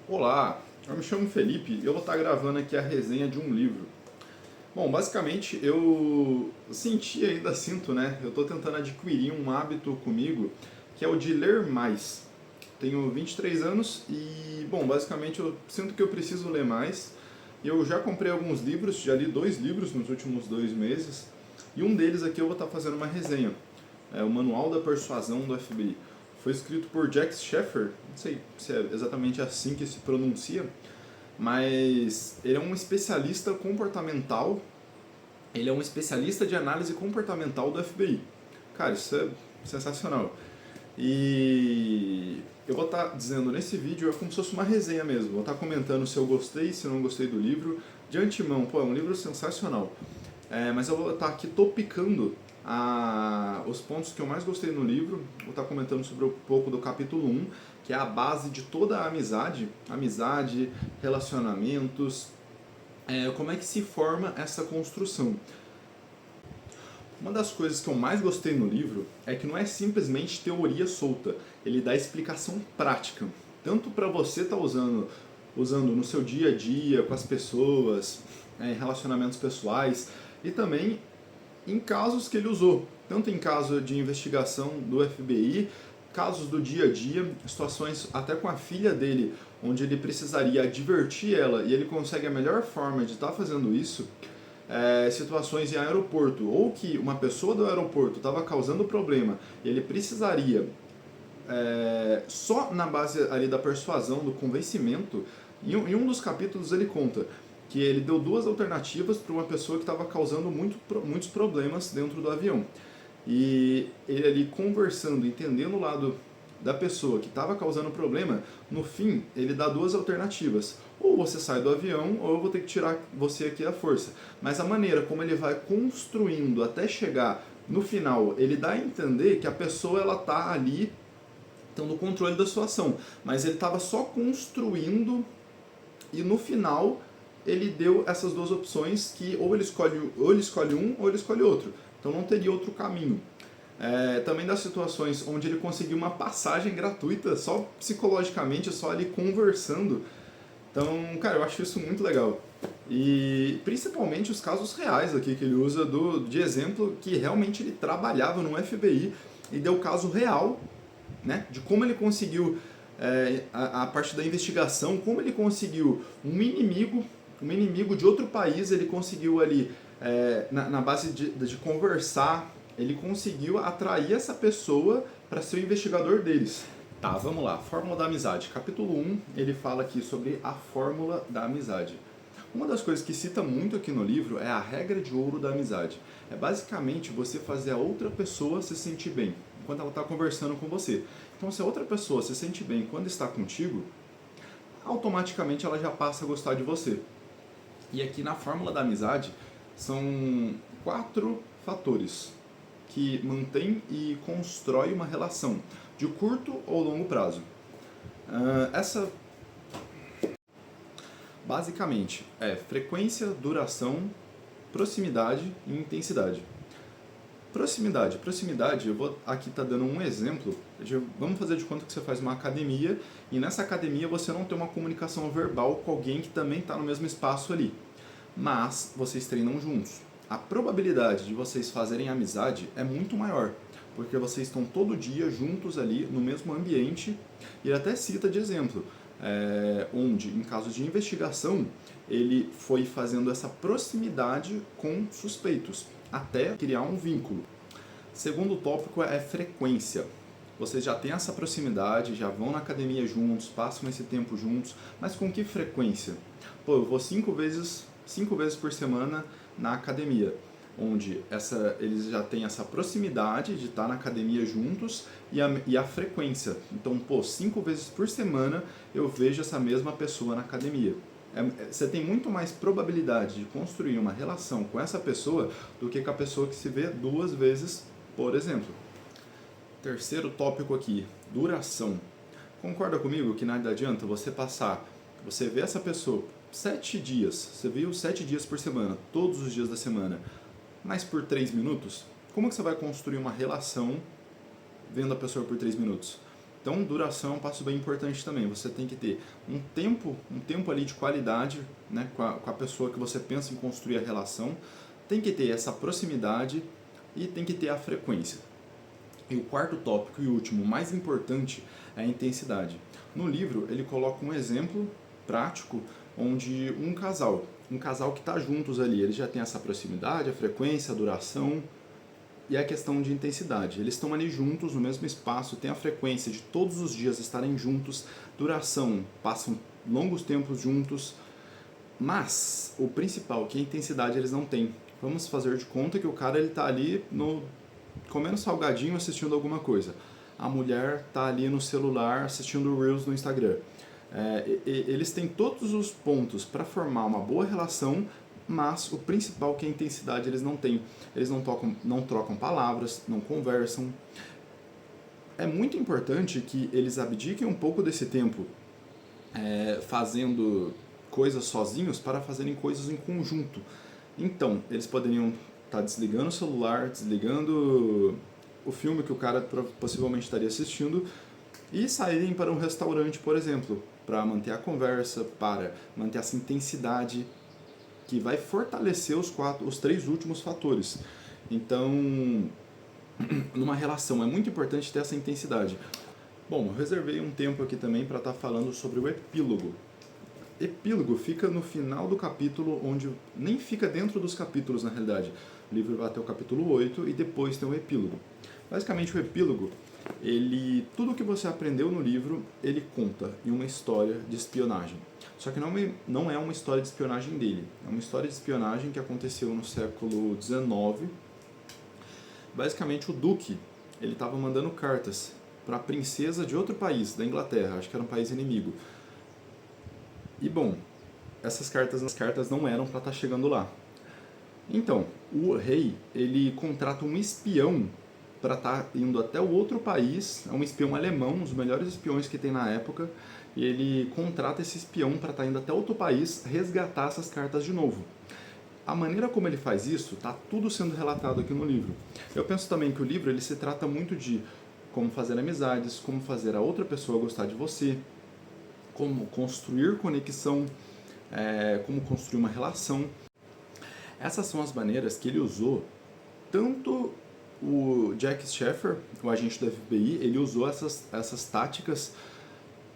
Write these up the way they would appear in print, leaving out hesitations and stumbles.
Olá, eu me chamo Felipe e eu vou estar gravando aqui a resenha de um livro. Bom, basicamente eu senti e ainda sinto, né? Eu estou tentando adquirir um hábito comigo que é o de ler mais. Tenho 23 anos e, bom, basicamente eu sinto que eu preciso ler mais. Eu já comprei alguns livros, já li 2 livros nos últimos 2 meses e um deles aqui eu vou estar fazendo uma resenha. É o Manual da Persuasão do FBI. Foi escrito por Jack Sheffer, não sei se é exatamente assim que se pronuncia, mas ele é um especialista comportamental, ele é um especialista de análise comportamental do FBI. Cara, isso é sensacional. E eu vou estar dizendo nesse vídeo, é como se fosse uma resenha mesmo, vou estar comentando se eu gostei, se não gostei do livro. De antemão, pô, é um livro sensacional. Mas eu vou estar aqui topicando os pontos que eu mais gostei no livro. Vou estar comentando sobre um pouco do capítulo 1, que é a base de toda a amizade, relacionamentos, como é que se forma essa construção. Uma das coisas que eu mais gostei no livro é que não é simplesmente teoria solta, ele dá explicação prática, tanto para você estar usando no seu dia a dia, com as pessoas, em relacionamentos pessoais, e também em casos que ele usou, tanto em caso de investigação do FBI, casos do dia a dia, situações até com a filha dele, onde ele precisaria advertir ela e ele consegue a melhor forma de estar fazendo isso. Situações em aeroporto, ou que uma pessoa do aeroporto estava causando problema e ele precisaria, só na base ali da persuasão, do convencimento. Em um dos capítulos ele conta que ele deu 2 alternativas para uma pessoa que estava causando muitos problemas dentro do avião. E ele ali conversando, entendendo o lado da pessoa que estava causando problema, no fim ele dá 2 alternativas. Ou você sai do avião, ou eu vou ter que tirar você aqui à força. Mas a maneira como ele vai construindo até chegar no final, ele dá a entender que a pessoa ela tá ali tendo o controle da sua ação. Mas ele estava só construindo e no final ele deu essas 2 opções que ou ele escolhe um ou ele escolhe outro. Então não teria outro caminho. Também das situações onde ele conseguiu uma passagem gratuita só psicologicamente, só ali conversando. Então, cara, eu acho isso muito legal. E principalmente os casos reais aqui que ele usa de exemplo, que realmente ele trabalhava no FBI e deu o caso real, né, de como ele conseguiu, a parte da investigação, como ele conseguiu um inimigo de outro país, ele conseguiu ali, na base de conversar, ele conseguiu atrair essa pessoa para ser o investigador deles. Tá, vamos lá. Fórmula da amizade. Capítulo 1, ele fala aqui sobre a fórmula da amizade. Uma das coisas que cita muito aqui no livro é a regra de ouro da amizade. É basicamente você fazer a outra pessoa se sentir bem enquanto ela está conversando com você. Então, se a outra pessoa se sente bem quando está contigo, automaticamente ela já passa a gostar de você. E aqui na fórmula da amizade são 4 fatores que mantém e constrói uma relação de curto ou longo prazo. Essa basicamente é frequência, duração, proximidade e intensidade. Proximidade, eu vou aqui estar dando um exemplo. Vamos fazer de conta que você faz uma academia e nessa academia você não tem uma comunicação verbal com alguém que também está no mesmo espaço ali, mas vocês treinam juntos. A probabilidade de vocês fazerem amizade é muito maior, porque vocês estão todo dia juntos ali no mesmo ambiente. E ele até cita de exemplo, onde em casos de investigação ele foi fazendo essa proximidade com suspeitos até criar um vínculo. Segundo tópico é frequência. Vocês já têm essa proximidade, já vão na academia juntos, passam esse tempo juntos, mas com que frequência? Pô, eu vou 5 vezes por semana na academia, onde eles já têm essa proximidade de estar na academia juntos e a frequência. Então, pô, 5 vezes por semana eu vejo essa mesma pessoa na academia. Você tem muito mais probabilidade de construir uma relação com essa pessoa do que com a pessoa que se vê 2 vezes, por exemplo. Terceiro tópico aqui, duração. Concorda comigo que nada adianta você ver essa pessoa 7 dias, você viu 7 dias por semana, todos os dias da semana, mas por 3 minutos? Como que você vai construir uma relação vendo a pessoa por 3 minutos? Então, duração é um passo bem importante também. Você tem que ter um tempo ali de qualidade, né, com a pessoa que você pensa em construir a relação. Tem que ter essa proximidade e tem que ter a frequência. E o quarto tópico e último, mais importante, é a intensidade. No livro, ele coloca um exemplo prático onde um casal que está juntos ali, eles já tem essa proximidade, a frequência, a duração e a questão de intensidade. Eles estão ali juntos no mesmo espaço, tem a frequência de todos os dias estarem juntos, duração, passam longos tempos juntos, mas o principal, que é a intensidade, eles não têm. Vamos fazer de conta que o cara ele tá ali comendo salgadinho, assistindo alguma coisa. A mulher tá ali no celular assistindo Reels no Instagram. Eles têm todos os pontos para formar uma boa relação, mas o principal, que é a intensidade, eles não têm. Eles não trocam palavras, não conversam. É muito importante que eles abdiquem um pouco desse tempo fazendo coisas sozinhos para fazerem coisas em conjunto. Então, eles poderiam estar desligando o celular, desligando o filme que o cara possivelmente estaria assistindo e saírem para um restaurante, por exemplo, para manter a conversa, para manter essa intensidade que vai fortalecer os três últimos fatores. Então, numa relação é muito importante ter essa intensidade. Bom, eu reservei um tempo aqui também para estar falando sobre o epílogo. Epílogo fica no final do capítulo, onde nem fica dentro dos capítulos na realidade. O livro vai até o capítulo 8 e depois tem o epílogo. Basicamente o epílogo, tudo o que você aprendeu no livro, ele conta em uma história de espionagem. Só que não é uma história de espionagem dele, é uma história de espionagem que aconteceu no século XIX. Basicamente o Duque, ele estava mandando cartas para a princesa de outro país, da Inglaterra, acho que era um país inimigo. E bom, essas cartas não eram para estar chegando lá. Então, o rei, ele contrata um espião para estar indo até o outro país, é um espião alemão, um dos melhores espiões que tem na época, e ele contrata esse espião para estar indo até outro país resgatar essas cartas de novo. A maneira como ele faz isso, está tudo sendo relatado aqui no livro. Eu penso também que o livro ele se trata muito de como fazer amizades, como fazer a outra pessoa gostar de você, como construir conexão, como construir uma relação. Essas são as maneiras que ele usou, tanto o Jack Sheffer, o agente do FBI, ele usou essas táticas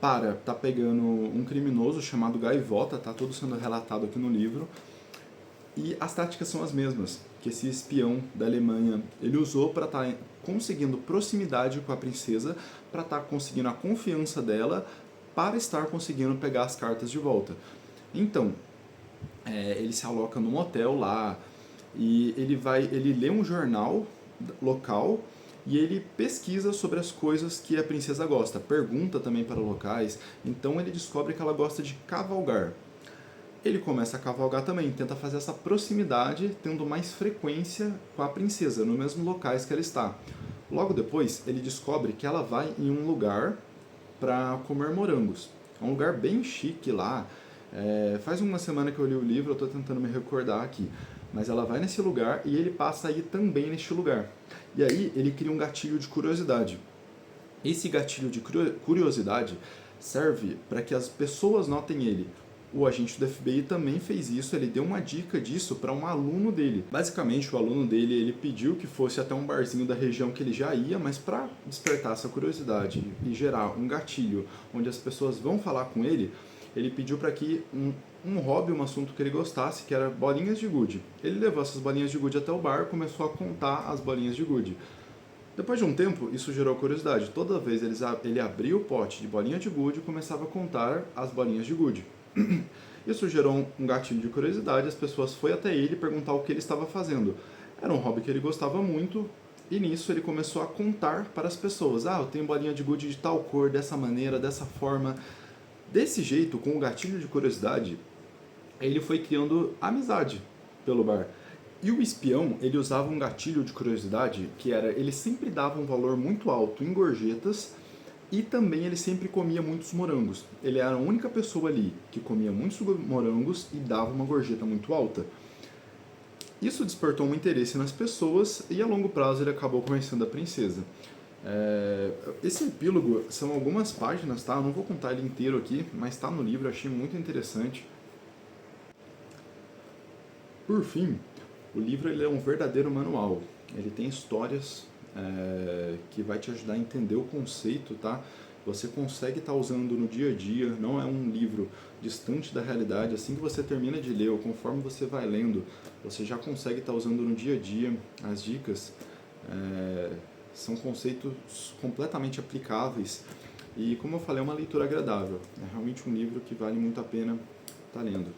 para estar pegando um criminoso chamado Gaivota, está tudo sendo relatado aqui no livro, e as táticas são as mesmas que esse espião da Alemanha ele usou para estar conseguindo proximidade com a princesa, para estar conseguindo a confiança dela, para estar conseguindo pegar as cartas de volta. Então, ele se aloca num hotel lá e ele lê um jornal local e ele pesquisa sobre as coisas que a princesa gosta, pergunta também para locais, então ele descobre que ela gosta de cavalgar. Ele começa a cavalgar também, tenta fazer essa proximidade, tendo mais frequência com a princesa, nos mesmos locais que ela está. Logo depois, ele descobre que ela vai em um lugar para comer morangos. É um lugar bem chique lá. Faz uma semana que eu li o livro, eu estou tentando me recordar aqui. Mas ela vai nesse lugar e ele passa a ir também neste lugar. E aí ele cria um gatilho de curiosidade. Esse gatilho de curiosidade serve para que as pessoas notem ele. O agente do FBI também fez isso, ele deu uma dica disso para um aluno dele. Basicamente, o aluno dele ele pediu que fosse até um barzinho da região que ele já ia, mas para despertar essa curiosidade e gerar um gatilho onde as pessoas vão falar com ele, ele pediu para que um hobby, um assunto que ele gostasse, que era bolinhas de gude. Ele levou essas bolinhas de gude até o bar e começou a contar as bolinhas de gude. Depois de um tempo, isso gerou curiosidade. Toda vez ele abria o pote de bolinha de gude e começava a contar as bolinhas de gude. Isso gerou um gatilho de curiosidade, as pessoas foram até ele perguntar o que ele estava fazendo. Era um hobby que ele gostava muito, e nisso ele começou a contar para as pessoas. Eu tenho bolinha de gude de tal cor, dessa maneira, dessa forma. Desse jeito, com o gatilho de curiosidade, ele foi criando amizade pelo bar. E o espião, ele usava um gatilho de curiosidade, que era, ele sempre dava um valor muito alto em gorjetas, e também ele sempre comia muitos morangos. Ele era a única pessoa ali que comia muitos morangos e dava uma gorjeta muito alta. Isso despertou um interesse nas pessoas e a longo prazo ele acabou conhecendo a princesa. Esse epílogo são algumas páginas, tá? Eu não vou contar ele inteiro aqui, mas está no livro, achei muito interessante. Por fim, o livro ele é um verdadeiro manual. Ele tem histórias que vai te ajudar a entender o conceito, tá? Você consegue estar usando no dia a dia, não é um livro distante da realidade. Assim que você termina de ler, ou conforme você vai lendo, você já consegue estar usando no dia a dia as dicas. São conceitos completamente aplicáveis e, como eu falei, é uma leitura agradável. É realmente um livro que vale muito a pena estar lendo.